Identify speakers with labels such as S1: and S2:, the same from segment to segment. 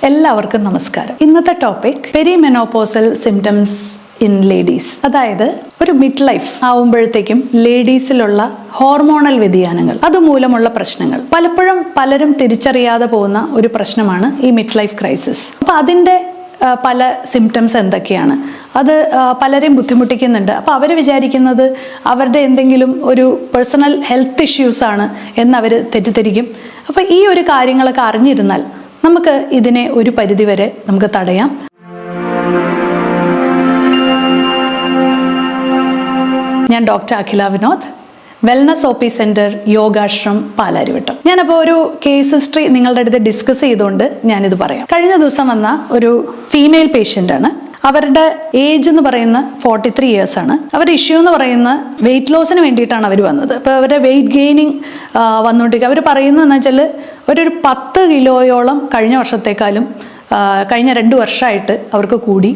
S1: എല്ലാവർക്കും നമസ്കാരം. ഇന്നത്തെ topic perimenopausal symptoms in ladies. അതായത് ഒരു മിഡ് ലൈഫ് ആവുമ്പോഴത്തേക്കും ലേഡീസിലുള്ള ഹോർമോണൽ വ്യതിയാനങ്ങൾ, അതുമൂലമുള്ള പ്രശ്നങ്ങൾ. പലപ്പോഴും പലരും തിരിച്ചറിയാതെ പോകുന്ന ഒരു പ്രശ്നമാണ് ഈ മിഡ് ലൈഫ് ക്രൈസിസ്. അപ്പോൾ അതിൻ്റെ പല സിംറ്റംസ് എന്തൊക്കെയാണ്, അത് പലരെയും ബുദ്ധിമുട്ടിക്കുന്നുണ്ട്. അപ്പോൾ അവർ വിചാരിക്കുന്നത് അവരുടെ എന്തെങ്കിലും ഒരു പേഴ്സണൽ ഹെൽത്ത് ഇഷ്യൂസ് ആണ് എന്നവർ തെറ്റിദ്ധരിക്കും. അപ്പോൾ ഈ ഒരു കാര്യങ്ങളൊക്കെ അറിഞ്ഞിരുന്നാൽ നമുക്ക് ഇതിനെ ഒരു പരിധിവരെ നമുക്ക് തടയാം. ഞാൻ doctor Akhila Vinod, wellness OP centre, Yogashram, Palarivattom. ഞാനപ്പോൾ ഒരു കേസ് ഹിസ്റ്ററി നിങ്ങളുടെ അടുത്ത് ഡിസ്കസ് ചെയ്തുകൊണ്ട് ഞാനിത് പറയാം. കഴിഞ്ഞ ദിവസം വന്ന ഒരു ഫീമെയിൽ പേഷ്യൻ്റാണ്. അവരുടെ ഏജ് എന്ന് പറയുന്ന 43 ഇയേഴ്സ് ആണ്. അവരുടെ ഇഷ്യൂ എന്ന് പറയുന്ന വെയിറ്റ് ലോസിന് വേണ്ടിയിട്ടാണ് അവർ വന്നത്. അപ്പോൾ അവരുടെ വെയിറ്റ് ഗെയിനിങ് വന്നുകൊണ്ടിരിക്കുക. അവർ പറയുന്നതെന്ന് വെച്ചാൽ ഒരു 10 കിലോയോളം കഴിഞ്ഞ വർഷത്തേക്കാളും കഴിഞ്ഞ 2 വർഷമായിട്ട് അവർക്ക് കൂടി.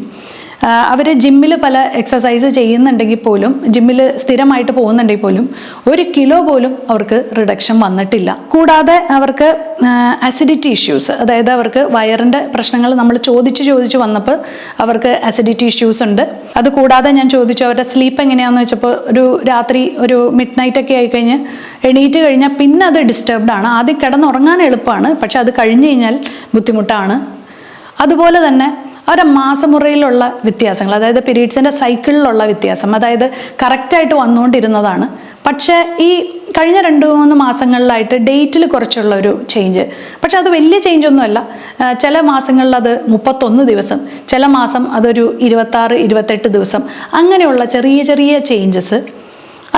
S1: അവർ ജിമ്മിൽ പല എക്സസൈസ് ചെയ്യുന്നുണ്ടെങ്കിൽ പോലും, ജിമ്മിൽ സ്ഥിരമായിട്ട് പോകുന്നുണ്ടെങ്കിൽ പോലും 1 കിലോ പോലും അവർക്ക് റിഡക്ഷൻ വന്നിട്ടില്ല. കൂടാതെ അവർക്ക് അസിഡിറ്റി ഇഷ്യൂസ്, അതായത് അവർക്ക് വയറിൻ്റെ പ്രശ്നങ്ങൾ നമ്മൾ ചോദിച്ച് വന്നപ്പോൾ അവർക്ക് അസിഡിറ്റി ഇഷ്യൂസ് ഉണ്ട്. അത് കൂടാതെ ഞാൻ ചോദിച്ചു അവരുടെ സ്ലീപ്പ് എങ്ങനെയാണെന്ന് വെച്ചപ്പോൾ ഒരു രാത്രി ഒരു മിഡ് നൈറ്റൊക്കെ ആയിക്കഴിഞ്ഞ് എണീറ്റ് കഴിഞ്ഞാൽ പിന്നെ അത് ഡിസ്റ്റർബ്ഡ് ആണ്. ആദ്യം കിടന്നുറങ്ങാൻ എളുപ്പമാണ്, പക്ഷെ അത് കഴിഞ്ഞ് കഴിഞ്ഞാൽ ബുദ്ധിമുട്ടാണ്. അതുപോലെ തന്നെ അവരുടെ മാസമുറയിലുള്ള വ്യത്യാസങ്ങൾ, അതായത് പീരീഡ്സിൻ്റെ സൈക്കിളിലുള്ള വ്യത്യാസം, അതായത് കറക്റ്റായിട്ട് വന്നുകൊണ്ടിരുന്നതാണ്. പക്ഷേ ഈ കഴിഞ്ഞ 2-3 മാസങ്ങളിലായിട്ട് ഡേറ്റിൽ കുറച്ചുള്ള ഒരു ചേഞ്ച്, പക്ഷെ അത് വലിയ ചേഞ്ചൊന്നുമല്ല. ചില മാസങ്ങളിൽ അത് 31 ദിവസം, ചില മാസം അതൊരു 26-28 ദിവസം, അങ്ങനെയുള്ള ചെറിയ ചേഞ്ചസ്.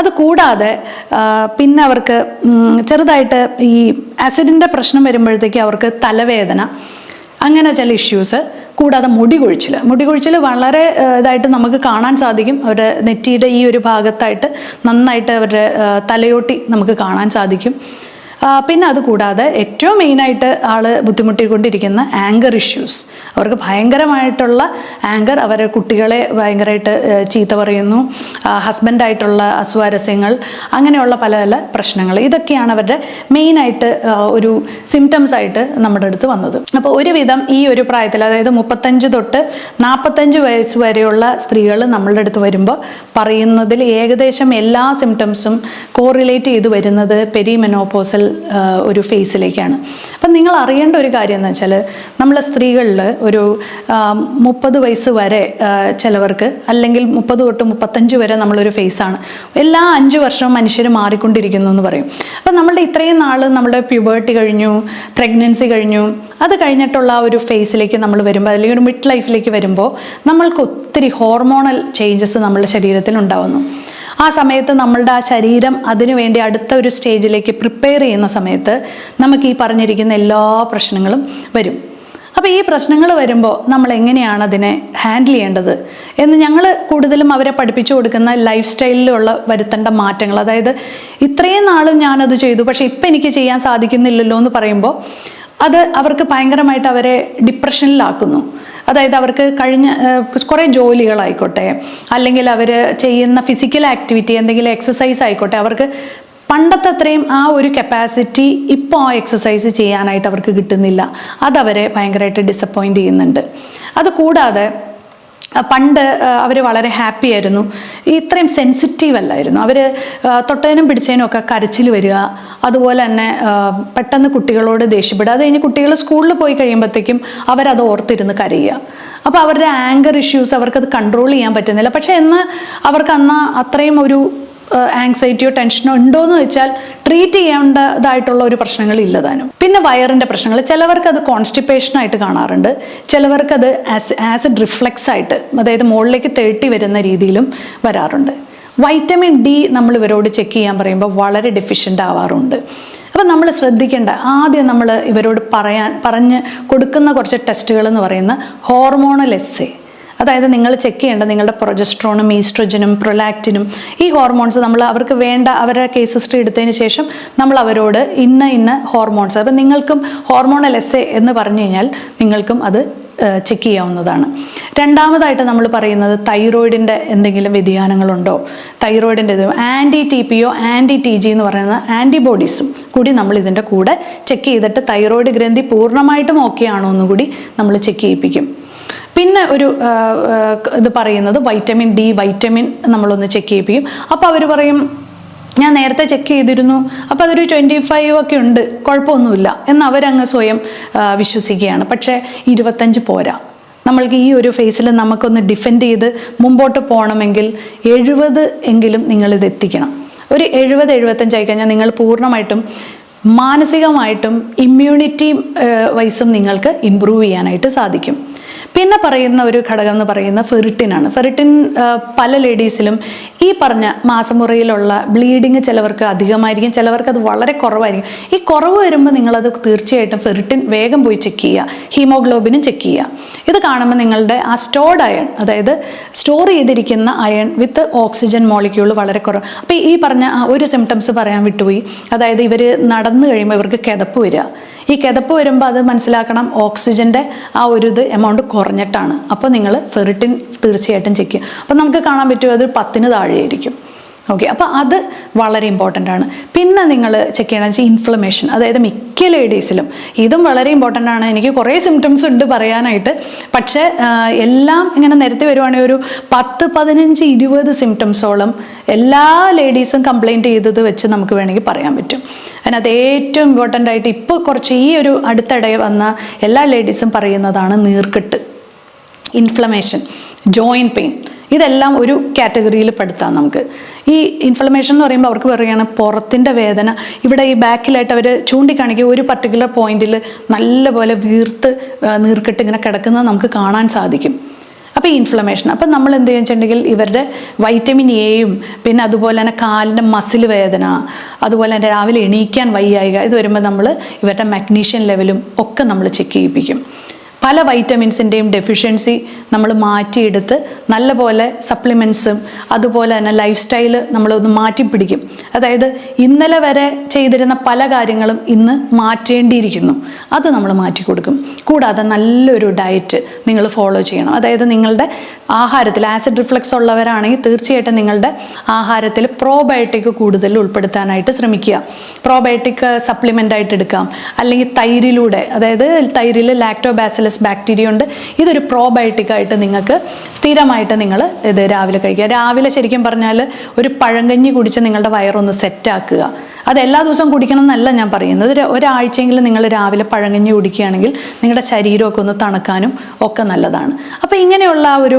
S1: അത് കൂടാതെ പിന്നെ അവർക്ക് ചെറുതായിട്ട് ഈ ആസിഡിൻ്റെ പ്രശ്നം വരുമ്പോഴത്തേക്ക് അവർക്ക് തലവേദന, അങ്ങനെ ചില ഇഷ്യൂസ്. കൂടാതെ മുടി കൊഴിച്ചിൽ വളരെ ഇതായിട്ട് നമുക്ക് കാണാൻ സാധിക്കും. അവരുടെ നെറ്റിയുടെ ഈ ഒരു ഭാഗത്തായിട്ട് നന്നായിട്ട് അവരുടെ തലയോട്ടി നമുക്ക് കാണാൻ സാധിക്കും. പിന്നെ അത് കൂടാതെ ഏറ്റവും മെയിനായിട്ട് ബുദ്ധിമുട്ടിക്കൊണ്ടിരിക്കുന്ന ആങ്കർ ഇഷ്യൂസ്. അവർക്ക് ഭയങ്കരമായിട്ടുള്ള ആങ്കർ, അവരെ കുട്ടികളെ ഭയങ്കരമായിട്ട് ചീത്ത പറയുന്നു, ഹസ്ബൻഡായിട്ടുള്ള അസ്വാരസ്യങ്ങൾ, അങ്ങനെയുള്ള പല പ്രശ്നങ്ങൾ. ഇതൊക്കെയാണ് അവരുടെ മെയിനായിട്ട് ഒരു സിംറ്റംസ് ആയിട്ട് നമ്മുടെ അടുത്ത് വന്നത്. അപ്പോൾ ഒരുവിധം ഈ ഒരു പ്രായത്തിൽ, അതായത് 35 തൊട്ട് 45 വയസ്സ് വരെയുള്ള സ്ത്രീകൾ നമ്മളുടെ അടുത്ത് വരുമ്പോൾ പറയുന്നതിൽ ഏകദേശം എല്ലാ സിംറ്റംസും കോറിലേറ്റ് ചെയ്ത് വരുന്നത് പെരിമെനോപോസൽ ഒരു ഫേസിലേക്കാണ്. അപ്പം നിങ്ങൾ അറിയേണ്ട ഒരു കാര്യം എന്ന് വെച്ചാൽ, നമ്മൾ സ്ത്രീകളിൽ ഒരു 30 വയസ്സ് വരെ ചിലവർക്ക്, അല്ലെങ്കിൽ 30 തൊട്ട് 35 വരെ നമ്മളൊരു ഫേസാണ്. എല്ലാ 5 വർഷവും മനുഷ്യർ മാറിക്കൊണ്ടിരിക്കുന്നു എന്ന് പറയും. അപ്പം നമ്മളുടെ ഇത്രയും നാൾ നമ്മുടെ പ്യൂബേർട്ടി കഴിഞ്ഞു, പ്രഗ്നൻസി കഴിഞ്ഞു, അത് കഴിഞ്ഞിട്ടുള്ള ആ ഒരു ഫേസിലേക്ക് നമ്മൾ വരുമ്പോൾ, അല്ലെങ്കിൽ ഒരു മിഡ് ലൈഫിലേക്ക് വരുമ്പോൾ നമ്മൾക്ക് ഒത്തിരി ഹോർമോണൽ ചേഞ്ചസ് നമ്മളുടെ ശരീരത്തിൽ ഉണ്ടാവുന്നു. ആ സമയത്ത് നമ്മളുടെ ആ ശരീരം അതിനുവേണ്ടി അടുത്ത ഒരു സ്റ്റേജിലേക്ക് പ്രിപ്പയർ ചെയ്യുന്ന സമയത്ത് നമുക്ക് ഈ പറഞ്ഞിരിക്കുന്ന എല്ലാ പ്രശ്നങ്ങളും വരും. അപ്പോൾ ഈ പ്രശ്നങ്ങൾ വരുമ്പോൾ നമ്മൾ എങ്ങനെയാണ് അതിനെ ഹാൻഡിൽ ചെയ്യേണ്ടത് എന്ന് ഞങ്ങൾ കൂടുതലും അവരെ പഠിപ്പിച്ചു കൊടുക്കുന്ന ലൈഫ് സ്റ്റൈലിലുള്ള വരുത്തേണ്ട മാറ്റങ്ങൾ. അതായത് ഇത്രയും നാളും ഞാനത് ചെയ്തു, പക്ഷേ ഇപ്പം എനിക്ക് ചെയ്യാൻ സാധിക്കുന്നില്ലല്ലോ എന്ന് പറയുമ്പോൾ അത് അവർക്ക് ഭയങ്കരമായിട്ട് അവരെ ഡിപ്രഷനിലാക്കുന്നു. അതായത് അവർക്ക് കഴിഞ്ഞ കുറേ ജോലികളായിക്കോട്ടെ, അല്ലെങ്കിൽ അവർ ചെയ്യുന്ന ഫിസിക്കൽ ആക്ടിവിറ്റി, എന്തെങ്കിലും എക്സസൈസ് ആയിക്കോട്ടെ, അവർക്ക് പണ്ടത്തെ അത്രയും ആ ഒരു കപ്പാസിറ്റി ഇപ്പോൾ ആ എക്സസൈസ് ചെയ്യാനായിട്ട് അവർക്ക് കിട്ടുന്നില്ല. അതവരെ ഭയങ്കരമായിട്ട് ഡിസപ്പോയിൻ്റ് ചെയ്യുന്നുണ്ട്. അത് കൂടാതെ പണ്ട് അവർ വളരെ ഹാപ്പി ആയിരുന്നു, ഇത്രയും സെൻസിറ്റീവ് അല്ലായിരുന്നു. അവർ തൊട്ടതിനും പിടിച്ചതിനും ഒക്കെ കരച്ചിൽ വരിക, അതുപോലെ തന്നെ പെട്ടെന്ന് കുട്ടികളോട് ദേഷ്യപ്പെടുക. അത് കഴിഞ്ഞ് കുട്ടികൾ സ്കൂളിൽ പോയി കഴിയുമ്പോഴത്തേക്കും അവരത് ഓർത്തിരുന്ന് കരയുക. അപ്പോൾ അവരുടെ ആങ്കർ ഇഷ്യൂസ് അവർക്കത് കൺട്രോൾ ചെയ്യാൻ പറ്റുന്നില്ല. പക്ഷേ അവർക്ക് അത്രയും ഒരു ആങ്സൈറ്റിയോ ടെൻഷനോ ഉണ്ടോയെന്ന് വെച്ചാൽ ട്രീറ്റ് ചെയ്യേണ്ടതായിട്ടുള്ള ഒരു പ്രശ്നങ്ങളില്ല താനും. പിന്നെ വയറിൻ്റെ പ്രശ്നങ്ങൾ, ചിലവർക്കത് കോൺസ്റ്റിപ്പേഷനായിട്ട് കാണാറുണ്ട്, ചിലവർക്കത് ആസിഡ് റിഫ്ലക്സ് ആയിട്ട്, അതായത് മുകളിലേക്ക് തേട്ടി വരുന്ന രീതിയിലും വരാറുണ്ട്. വൈറ്റമിൻ D നമ്മൾ ഇവരോട് ചെക്ക് ചെയ്യാൻ പറയുമ്പോൾ വളരെ ഡെഫിഷ്യൻ്റ് ആവാറുണ്ട്. അപ്പം നമ്മൾ ശ്രദ്ധിക്കേണ്ട, ആദ്യം നമ്മൾ ഇവരോട് പറഞ്ഞ് കൊടുക്കുന്ന കുറച്ച് ടെസ്റ്റുകൾ എന്ന് പറയുന്ന ഹോർമോണൽ എസ്സേ, അതായത് നിങ്ങൾ ചെക്ക് ചെയ്യേണ്ട നിങ്ങളുടെ പ്രൊജസ്ട്രോണും ഈസ്ട്രജനും പ്രൊലാക്റ്റിനും ഈ ഹോർമോൺസ് നമ്മൾ അവർക്ക് വേണ്ട അവരുടെ കേസ് ഹിസ്റ്ററി എടുത്തതിന് ശേഷം നമ്മൾ അവരോട് ഇന്ന ഹോർമോൺസ്, അപ്പം നിങ്ങൾക്കും ഹോർമോണൽ എസ്സേ എന്ന് പറഞ്ഞു കഴിഞ്ഞാൽ നിങ്ങൾക്കും അത് ചെക്ക് ചെയ്യാവുന്നതാണ്. രണ്ടാമതായിട്ട് നമ്മൾ പറയുന്നത് തൈറോയിഡിൻ്റെ എന്തെങ്കിലും വ്യതിയാനങ്ങളുണ്ടോ, തൈറോയിഡിൻ്റെ ANT-TP ANT-TG എന്ന് പറയുന്ന ആൻറ്റിബോഡീസും കൂടി നമ്മൾ ഇതിൻ്റെ കൂടെ ചെക്ക് ചെയ്തിട്ട് തൈറോയിഡ് ഗ്രന്ഥി പൂർണ്ണമായിട്ടും ഓക്കെ ആണോ എന്നും കൂടി നമ്മൾ ചെക്ക് ചെയ്യിപ്പിക്കും. പിന്നെ ഒരു ഇത് പറയുന്നത് വൈറ്റമിൻ D വൈറ്റമിൻ നമ്മളൊന്ന് ചെക്ക് ചെയ്യിപ്പിക്കും. അപ്പോൾ അവർ പറയും ഞാൻ നേരത്തെ ചെക്ക് ചെയ്തിരുന്നു, അപ്പോൾ അതൊരു 25 ഒക്കെ ഉണ്ട്, കുഴപ്പമൊന്നുമില്ല എന്ന് അവരങ്ങ് സ്വയം വിശ്വസിക്കുകയാണ്. പക്ഷേ 25 പോരാ. നമ്മൾക്ക് ഈ ഒരു ഫേസിൽ നമുക്കൊന്ന് ഡിഫെൻഡ് ചെയ്ത് മുമ്പോട്ട് പോകണമെങ്കിൽ 70 എങ്കിലും നിങ്ങളിത് എത്തിക്കണം. ഒരു 70-75 ആയിക്കഴിഞ്ഞാൽ നിങ്ങൾ പൂർണ്ണമായിട്ടും മാനസികമായിട്ടും ഇമ്മ്യൂണിറ്റി വൈസും നിങ്ങൾക്ക് ഇമ്പ്രൂവ് ചെയ്യാനായിട്ട് സാധിക്കും. പിന്നെ പറയുന്ന ഒരു ഘടകം എന്ന് പറയുന്ന ഫെറിറ്റിനാണ്. ഫെറിറ്റിൻ പല ലേഡീസിലും ഈ പറഞ്ഞ മാസമുറയിലുള്ള ബ്ലീഡിങ് ചിലവർക്ക് അധികമായിരിക്കും, ചിലവർക്ക് അത് വളരെ കുറവായിരിക്കും. ഈ കുറവ് വരുമ്പോൾ നിങ്ങളത് തീർച്ചയായിട്ടും ഫെറിറ്റിൻ വേഗം പോയി ചെക്ക് ചെയ്യുക, ഹീമോഗ്ലോബിനും ചെക്ക് ചെയ്യുക. ഇത് കാണുമ്പോൾ നിങ്ങളുടെ ആ സ്റ്റോർഡ് അയൺ, അതായത് സ്റ്റോർ ചെയ്തിരിക്കുന്ന അയൺ വിത്ത് ഓക്സിജൻ മോളിക്യൂൾ വളരെ കുറവ്. അപ്പോൾ ഈ പറഞ്ഞ ഒരു സിംറ്റംസ് പറയാൻ വിട്ടുപോയി. അതായത് ഇവർ നടന്നു കഴിയുമ്പോൾ ഇവർക്ക് കിതപ്പ് വരിക. ഈ കിതപ്പ് വരുമ്പോൾ അത് മനസ്സിലാക്കണം, ഓക്സിജൻ്റെ ആ ഒരു എമൗണ്ട് കുറഞ്ഞിട്ടാണ്. അപ്പോൾ നിങ്ങൾ ഫെറിറ്റിൻ തീർച്ചയായിട്ടും ചെക്ക് ചെയ്യുക. അപ്പോൾ നമുക്ക് കാണാൻ പറ്റും അത് 10 താഴെയായിരിക്കും. ഓക്കെ, അപ്പോൾ അത് വളരെ ഇമ്പോർട്ടൻ്റ് ആണ്. പിന്നെ നിങ്ങൾ ചെക്ക് ചെയ്യണമെന്ന് വെച്ചാൽ ഇൻഫ്ലമേഷൻ, അതായത് മിക്ക ലേഡീസിലും ഇതും വളരെ ഇമ്പോർട്ടൻ്റ് ആണ്. എനിക്ക് കുറേ സിംറ്റംസ് ഉണ്ട് പറയാനായിട്ട്, പക്ഷേ എല്ലാം ഇങ്ങനെ നിരത്തി വരുവാണെങ്കിൽ ഒരു 10, 15, 20 സിംറ്റംസോളം എല്ലാ ലേഡീസും കംപ്ലൈൻറ്റ് ചെയ്തത് വെച്ച് നമുക്ക് വേണമെങ്കിൽ പറയാൻ പറ്റും. അതിനകത്ത് ഏറ്റവും ഇമ്പോർട്ടൻ്റ് ആയിട്ട് ഇപ്പോൾ കുറച്ച് ഈ ഒരു അടുത്തിടെ വന്ന എല്ലാ ലേഡീസും പറയുന്നതാണ് നീർക്കെട്ട്, ഇൻഫ്ലമേഷൻ, ജോയിൻറ്റ് പെയിൻ. ഇതെല്ലാം ഒരു കാറ്റഗറിയിൽ പെടുത്താം നമുക്ക്. ഈ ഇൻഫ്ലമേഷൻ എന്ന് പറയുമ്പോൾ അവർക്ക് പറയുകയാണ് പുറത്തിൻ്റെ വേദന. ഇവിടെ ഈ ബാക്കിലായിട്ട് അവർ ചൂണ്ടിക്കാണിക്കുക ഒരു പർട്ടിക്കുലർ പോയിന്റിൽ നല്ലപോലെ വീർത്ത് നീർക്കെട്ട് ഇങ്ങനെ കിടക്കുന്നത് നമുക്ക് കാണാൻ സാധിക്കും. അപ്പോൾ ഈ ഇൻഫ്ലമേഷൻ, അപ്പം നമ്മൾ എന്ത് ചെയ്യുന്നുണ്ടെങ്കിൽ ഇവരുടെ വൈറ്റമിൻ എയും പിന്നെ അതുപോലെ തന്നെ കാലിൻ്റെ മസിൽ വേദന, അതുപോലെ തന്നെ രാവിലെ എണീക്കാൻ വയ്യായിക, ഇത് വരുമ്പോൾ നമ്മൾ ഇവരുടെ മാഗ്നീഷ്യം ലെവലും ഒക്കെ നമ്മൾ ചെക്ക് ചെയ്യിപ്പിക്കും. പല വൈറ്റമിൻസിൻ്റെയും ഡെഫിഷ്യൻസി നമ്മൾ മാറ്റിയെടുത്ത് നല്ലപോലെ സപ്ലിമെൻറ്റ്സും അതുപോലെ തന്നെ ലൈഫ് സ്റ്റൈല് നമ്മളൊന്ന് മാറ്റിപ്പിടിക്കും. അതായത് ഇന്നലെ വരെ ചെയ്തിരുന്ന പല കാര്യങ്ങളും ഇന്ന് മാറ്റേണ്ടിയിരിക്കുന്നു, അത് നമ്മൾ മാറ്റി കൊടുക്കും. കൂടാതെ നല്ലൊരു ഡയറ്റ് നിങ്ങൾ ഫോളോ ചെയ്യണം. അതായത് നിങ്ങളുടെ ആഹാരത്തിൽ ആസിഡ് റിഫ്ലക്സ് ഉള്ളവരാണെങ്കിൽ തീർച്ചയായിട്ടും നിങ്ങളുടെ ആഹാരത്തിൽ പ്രോബയോട്ടിക് കൂടുതൽ ഉൾപ്പെടുത്താനായിട്ട് ശ്രമിക്കുക. പ്രോബയോട്ടിക് സപ്ലിമെൻ്റ് ആയിട്ട് എടുക്കാം, അല്ലെങ്കിൽ തൈരിലൂടെ, അതായത് തൈരിൽ ലാക്ടോബാസിലസ് ബാക്ടീരിയ ഉണ്ട്, ഇതൊരു പ്രോബയോട്ടിക് ആയിട്ട് നിങ്ങൾക്ക് സ്ഥിരമായിട്ട് നിങ്ങൾ ഇത് രാവിലെ കഴിക്കുക. രാവിലെ ശരിക്കും പറഞ്ഞാൽ ഒരു പഴങ്കഞ്ഞി കുടിച്ച് നിങ്ങളുടെ വയറൊന്ന് സെറ്റാക്കുക. അത് എല്ലാ ദിവസവും കുടിക്കണം എന്നല്ല ഞാൻ പറയുന്നത്, ഒരാഴ്ചയെങ്കിലും നിങ്ങൾ രാവിലെ പഴങ്കഞ്ഞി കുടിക്കുകയാണെങ്കിൽ നിങ്ങളുടെ ശരീരമൊക്കെ ഒന്ന് തണുക്കാനും ഒക്കെ നല്ലതാണ്. അപ്പോൾ ഇങ്ങനെയുള്ള ഒരു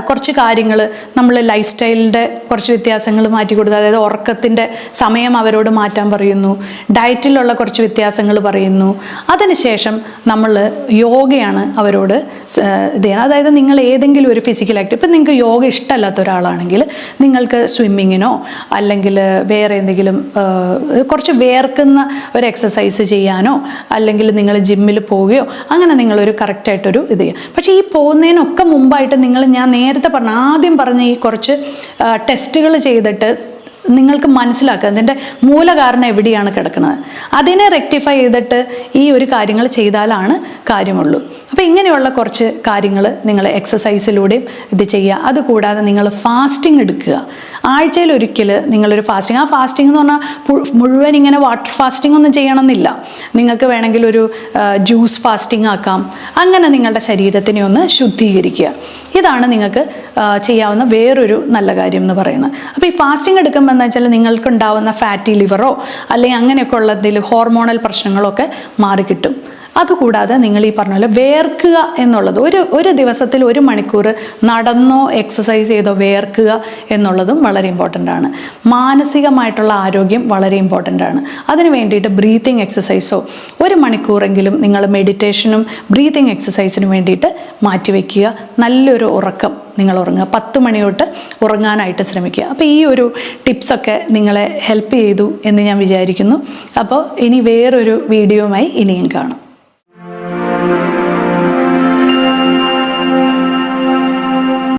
S1: കുറച്ച് കാര്യങ്ങൾ നമ്മൾ ലൈഫ് സ്റ്റൈലിൻ്റെ കുറച്ച് വ്യത്യാസങ്ങൾ മാറ്റി കൊടുത്ത്, അതായത് ഉറക്കത്തിൻ്റെ സമയം അവരോട് മാറ്റാൻ പറയുന്നു, ഡയറ്റിലുള്ള കുറച്ച് വ്യത്യാസങ്ങൾ പറയുന്നു. അതിനുശേഷം നമ്മൾ യോഗയാണ് അവരോട് ഇത് ചെയ്യണം. അതായത് നിങ്ങൾ ഏതെങ്കിലും ഒരു ഫിസിക്കൽ ആക്ടിവിറ്റി, ഇപ്പം നിങ്ങൾക്ക് യോഗ ഇഷ്ടമല്ലാത്ത ഒരാളാണെങ്കിൽ നിങ്ങൾക്ക് സ്വിമ്മിങ്ങിനോ അല്ലെങ്കിൽ വേറെ എന്തെങ്കിലും കുറച്ച് വേർക്കുന്ന ഒരു എക്സസൈസ് ചെയ്യാനോ അല്ലെങ്കിൽ നിങ്ങൾ ജിമ്മിൽ പോവുകയോ അങ്ങനെ നിങ്ങളൊരു കറക്റ്റായിട്ടൊരു ഇത് ചെയ്യുക. പക്ഷേ ഈ പോകുന്നതിനൊക്കെ മുമ്പായിട്ട് ഞാൻ നേരത്തെ ആദ്യം പറഞ്ഞ ഈ കുറച്ച് ടെസ്റ്റുകൾ ചെയ്തിട്ട് നിങ്ങൾക്ക് മനസ്സിലാക്കുക അതിൻ്റെ മൂലകാരണം എവിടെയാണ് കിടക്കുന്നത്, അതിനെ റെക്ടിഫൈ ചെയ്തിട്ട് ഈ ഒരു കാര്യങ്ങൾ ചെയ്താലാണ് കാര്യമുള്ളൂ. അപ്പോൾ ഇങ്ങനെയുള്ള കുറച്ച് കാര്യങ്ങൾ നിങ്ങൾ എക്സസൈസിലൂടെയും ഇത് ചെയ്യുക. അതുകൂടാതെ നിങ്ങൾ ഫാസ്റ്റിംഗ് എടുക്കുക. ആഴ്ചയിൽ ഒരിക്കൽ നിങ്ങളൊരു ഫാസ്റ്റിംഗ്, ആ ഫാസ്റ്റിംഗ് എന്ന് പറഞ്ഞാൽ മുഴുവൻ ഇങ്ങനെ വാട്ടർ ഫാസ്റ്റിംഗ് ഒന്നും ചെയ്യണമെന്നില്ല. നിങ്ങൾക്ക് വേണമെങ്കിൽ ഒരു ജ്യൂസ് ഫാസ്റ്റിംഗ് ആക്കാം. അങ്ങനെ നിങ്ങളുടെ ശരീരത്തിനെ ഒന്ന് ശുദ്ധീകരിക്കുക. ഇതാണ് നിങ്ങൾക്ക് ചെയ്യാവുന്ന വേറൊരു നല്ല കാര്യം എന്ന് പറയുന്നത്. അപ്പോൾ ഈ ഫാസ്റ്റിംഗ് എടുക്കുമ്പോൾ എന്താ വെച്ചാൽ നിങ്ങൾക്കുണ്ടാവുന്ന ഫാറ്റി ലിവറോ അല്ലെങ്കിൽ അങ്ങനെയൊക്കെ ഉള്ള എന്തെങ്കിലും ഹോർമോണൽ പ്രശ്നങ്ങളൊക്കെ മാറിക്കിട്ടും. അതുകൂടാതെ നിങ്ങൾ ഈ പറഞ്ഞ പോലെ വേർക്കുക എന്നുള്ളത്, ഒരു ദിവസത്തിൽ 1 മണിക്കൂർ നടന്നോ എക്സസൈസ് ചെയ്തോ വേർക്കുക എന്നുള്ളതും വളരെ ഇമ്പോർട്ടൻ്റ് ആണ്. മാനസികമായിട്ടുള്ള ആരോഗ്യം വളരെ ഇമ്പോർട്ടൻ്റ് ആണ്. അതിന് വേണ്ടിയിട്ട് ബ്രീത്തിങ് എക്സസൈസോ 1 മണിക്കൂറെങ്കിലും നിങ്ങൾ മെഡിറ്റേഷനും ബ്രീത്തിങ് എക്സസൈസിനും വേണ്ടിയിട്ട് മാറ്റിവെക്കുക. നല്ലൊരു ഉറക്കം നിങ്ങൾ ഉറങ്ങുക, 10 മണി തൊട്ട് ഉറങ്ങാനായിട്ട് ശ്രമിക്കുക. അപ്പോൾ ഈ ഒരു ടിപ്സൊക്കെ നിങ്ങളെ ഹെൽപ്പ് ചെയ്തു എന്ന് ഞാൻ വിചാരിക്കുന്നു. അപ്പോൾ ഇനി വേറൊരു വീഡിയോയുമായി ഇനിയും കാണാം.